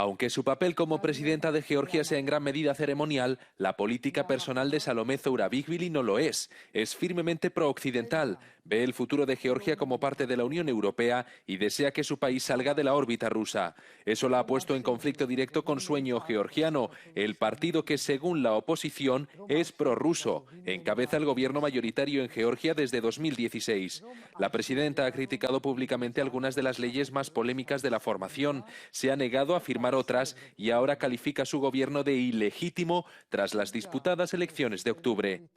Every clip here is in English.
Aunque su papel como presidenta de Georgia sea en gran medida ceremonial, la política personal de Salome Zourabichvili no lo es. Es firmemente pro-occidental, ve el futuro de Georgia como parte de la Unión Europea y desea que su país salga de la órbita rusa. Eso la ha puesto en conflicto directo con Sueño Georgiano, el partido que, según la oposición, es prorruso. Encabeza el gobierno mayoritario en Georgia desde 2016. La presidenta ha criticado públicamente algunas de las leyes más polémicas de la formación. Se ha negado a firmar otras y ahora califica su gobierno de ilegítimo tras las disputadas elecciones de octubre.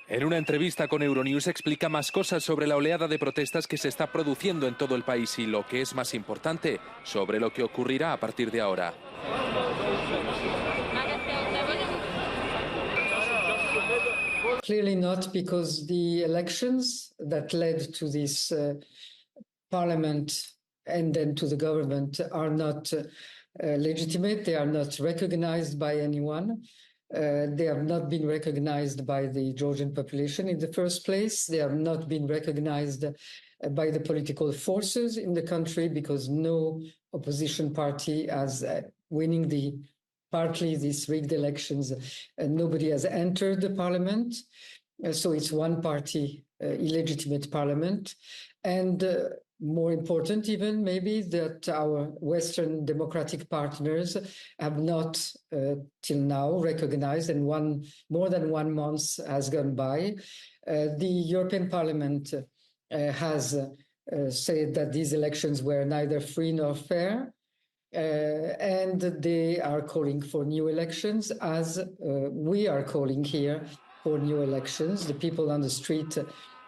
En una entrevista con Euronews explica más cosas sobre la oleada de protestas que se está produciendo en todo el país y, lo que es más importante, sobre lo que ocurrirá a partir de ahora. Clearly not, because the elections that led to this parliament and then to the government are not legitimate. They are not recognized by anyone. They have not been recognized by the Georgian population in the first place. They have not been recognized by the political forces in the country, because no opposition party has winning partly these rigged elections, and nobody has entered the parliament. So it's one party illegitimate parliament. And more important even, maybe, that our Western democratic partners have not till now recognized, and more than 1 month has gone by. The European Parliament has said that these elections were neither free nor fair, and they are calling for new elections, as we are calling here for new elections. The people on the street,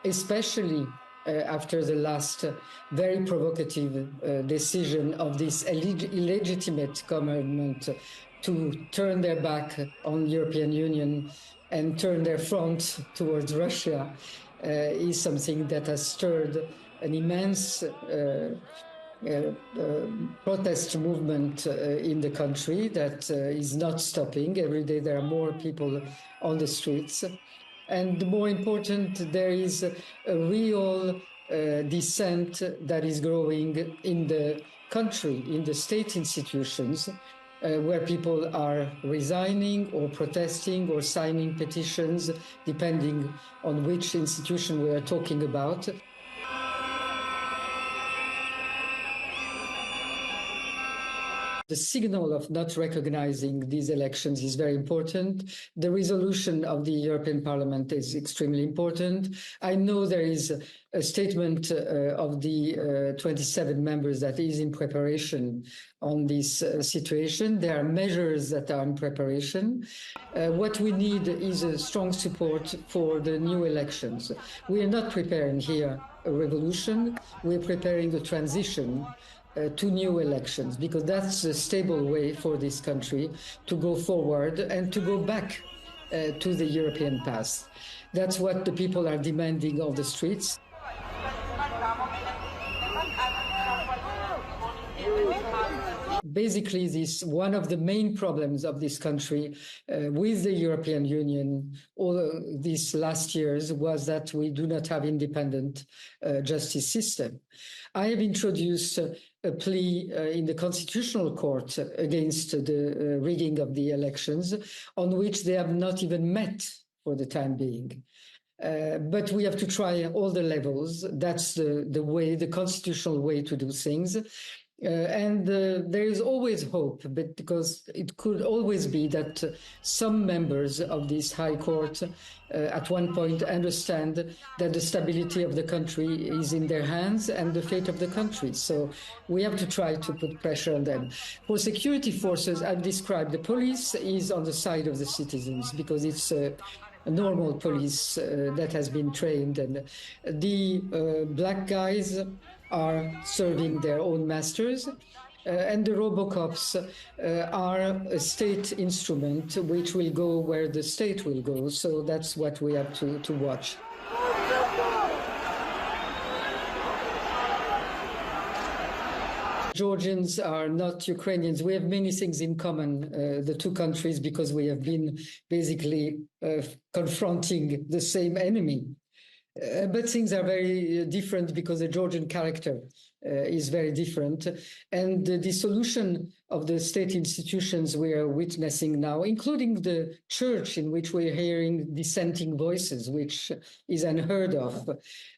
especially after the last very provocative decision of this illegitimate government to turn their back on the European Union and turn their front towards Russia, is something that has stirred an immense protest movement in the country that is not stopping. Every day there are more people on the streets. And more important, there is a real dissent that is growing in the country, in the state institutions, where people are resigning or protesting or signing petitions, depending on which institution we are talking about. The signal of not recognizing these elections is very important. The resolution of the European Parliament is extremely important. I know there is a statement of the 27 members that is in preparation on this situation. There are measures that are in preparation. What we need is a strong support for the new elections. We are not preparing here a revolution. We're preparing a transition to new elections, because that's a stable way for this country to go forward and to go back to the European path. That's what the people are demanding on the streets. Basically, this one of the main problems of this country with the European Union all these last years was that we do not have independent justice system. I have introduced a plea in the Constitutional Court against the rigging of the elections, on which they have not even met for the time being. But we have to try all the levels. That's the way, the constitutional way to do things. And there is always hope, but because it could always be that some members of this High Court at one point understand that the stability of the country is in their hands and the fate of the country. So we have to try to put pressure on them. For security forces, I've described the police is on the side of the citizens, because it's a normal police that has been trained, and the black guys are serving their own masters, and the Robocops are a state instrument which will go where the state will go. So that's what we have to watch. Georgians are not Ukrainians. We have many things in common, the two countries, because we have been basically confronting the same enemy. But things are very different because the Georgian character is very different. And the dissolution of the state institutions we are witnessing now, including the church in which we're hearing dissenting voices, which is unheard of,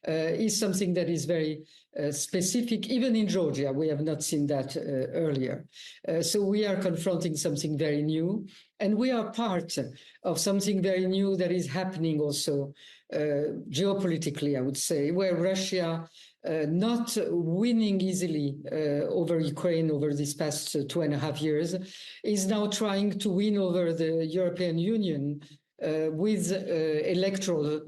is something that is very specific. Even in Georgia, we have not seen that earlier. So we are confronting something very new. And we are part of something very new that is happening also geopolitically, I would say, where Russia, not winning easily over Ukraine over these past 2.5 years, is now trying to win over the European Union with electoral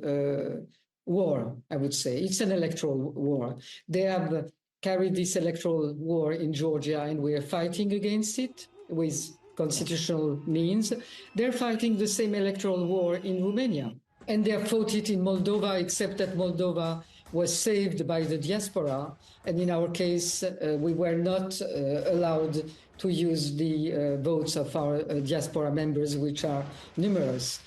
war, I would say. It's an electoral war. They have carried this electoral war in Georgia, and we are fighting against it with constitutional means. They're fighting the same electoral war in Romania. And they have fought it in Moldova, except that Moldova was saved by the diaspora. And in our case, we were not allowed to use the votes of our diaspora members, which are numerous.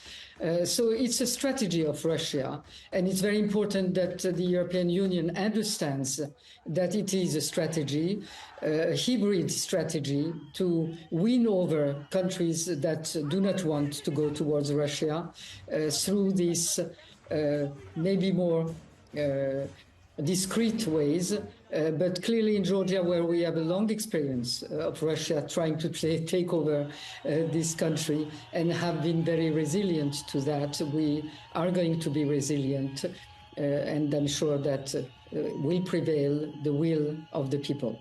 So it's a strategy of Russia, and it's very important that the European Union understands that it is a strategy, a hybrid strategy to win over countries that do not want to go towards Russia through these maybe more discreet ways, but clearly in Georgia, where we have a long experience of Russia trying to take over this country and have been very resilient to that, we are going to be resilient, and I'm sure that will prevail the will of the people.